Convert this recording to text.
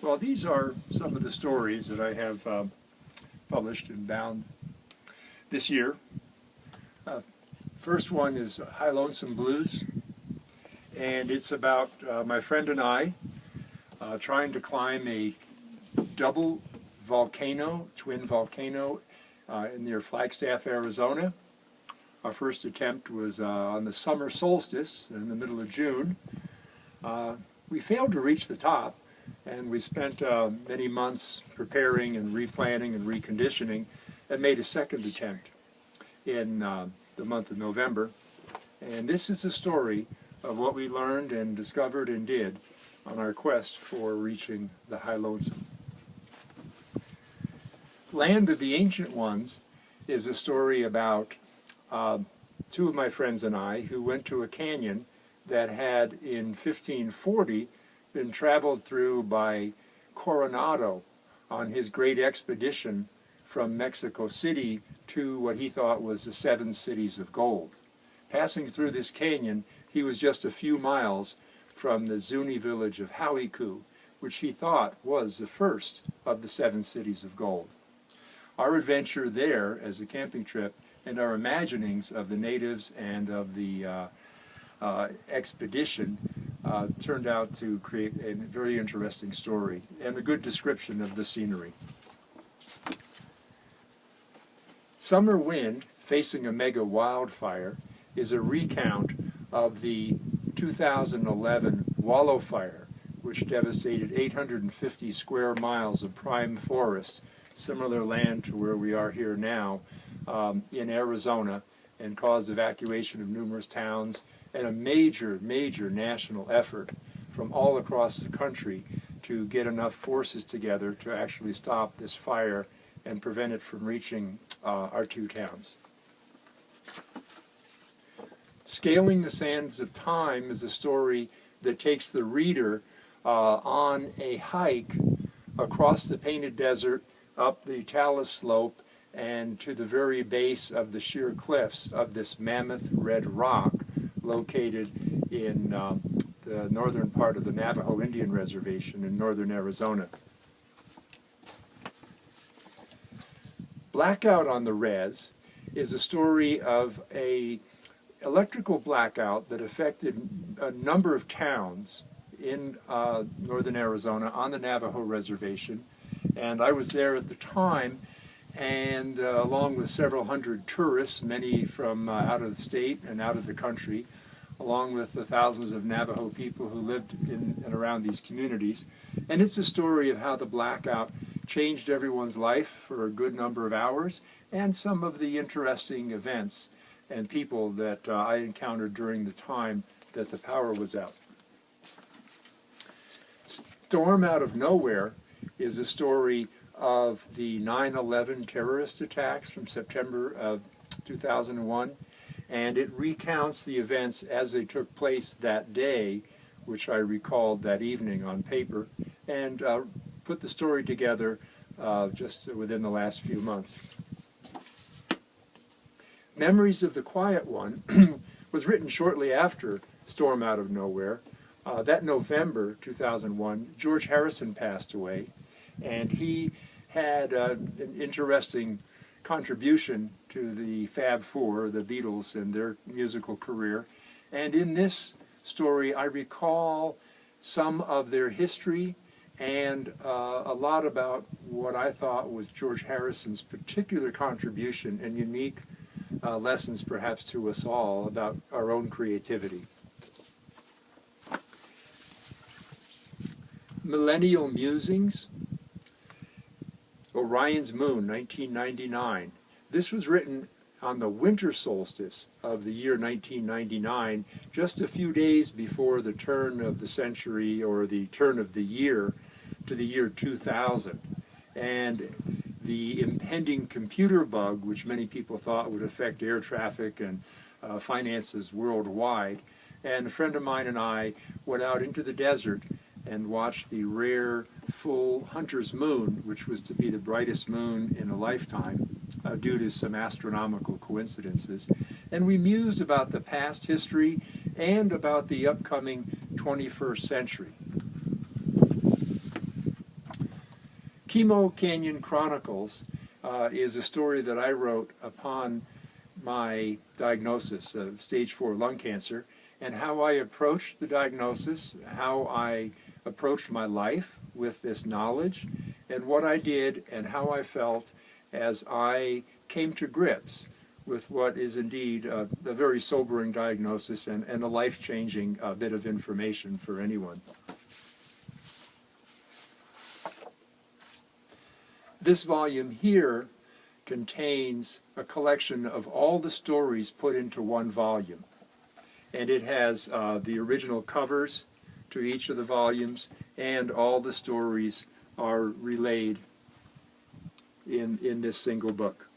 Well, these are some of the stories that I have published and bound this year. First one is Lonesome Blues, and it's about my friend and I trying to climb a double volcano, twin volcano, near Flagstaff, Arizona. Our first attempt was on the summer solstice in the middle of June. We failed to reach the top, and we spent many months preparing and replanning and reconditioning, and made a second attempt in the month of November. And this is the story of what we learned and discovered and did on our quest for reaching the High Lonesome. Land of the Ancient Ones is a story about two of my friends and I who went to a canyon that had in 1540 been traveled through by Coronado on his great expedition from Mexico City to what he thought was the 7 cities of gold. Passing through this canyon, he was just a few miles from the Zuni village of Hauiku, which he thought was the first of the 7 cities of gold. Our adventure there as a camping trip and our imaginings of the natives and of the expedition turned out to create a very interesting story and a good description of the scenery. Summer Wind, Facing a Mega Wildfire, is a recount of the 2011 Wallow Fire, which devastated 850 square miles of prime forest, similar land to where we are here now, in Arizona, and caused evacuation of numerous towns and a major national effort from all across the country to get enough forces together to actually stop this fire and prevent it from reaching our two towns. Scaling the Sands of Time is a story that takes the reader on a hike across the Painted Desert, up the Talus Slope, and to the very base of the sheer cliffs of this mammoth red rock located in the northern part of the Navajo Indian Reservation in northern Arizona. Blackout on the Res is a story of an electrical blackout that affected a number of towns in northern Arizona on the Navajo Reservation. And I was there at the time, and along with several hundred tourists, many from out of the state and out of the country, along with the thousands of Navajo people who lived in and around these communities. And it's a story of how the blackout changed everyone's life for a good number of hours, and some of the interesting events and people that I encountered during the time that the power was out. Storm Out of Nowhere is a story of the 9/11 terrorist attacks from September of 2001, and it recounts the events as they took place that day, which I recalled that evening on paper, and put the story together just within the last few months. Memories of the Quiet One was written shortly after Storm Out of Nowhere. That November 2001, George Harrison passed away, and he had an interesting contribution to the Fab Four, the Beatles, and their musical career. And in this story, I recall some of their history and a lot about what I thought was George Harrison's particular contribution and unique lessons perhaps to us all about our own creativity. Millennial Musings, Orion's Moon, 1999. This was written on the winter solstice of the year 1999, just a few days before the turn of the century or the turn of the year to the year 2000. And the impending computer bug, which many people thought would affect air traffic and finances worldwide. And a friend of mine and I went out into the desert and watched the rare full hunter's moon, which was to be the brightest moon in a lifetime due to some astronomical coincidences. And we mused about the past history and about the upcoming 21st century. Chemo Canyon Chronicles is a story that I wrote upon my diagnosis of stage 4 lung cancer, and how I approached the diagnosis, how I approached my life with this knowledge, and what I did and how I felt as I came to grips with what is indeed a very sobering diagnosis and a life-changing bit of information for anyone. This volume here contains a collection of all the stories put into one volume. And it has the original covers to each of the volumes, and all the stories are relayed in this single book.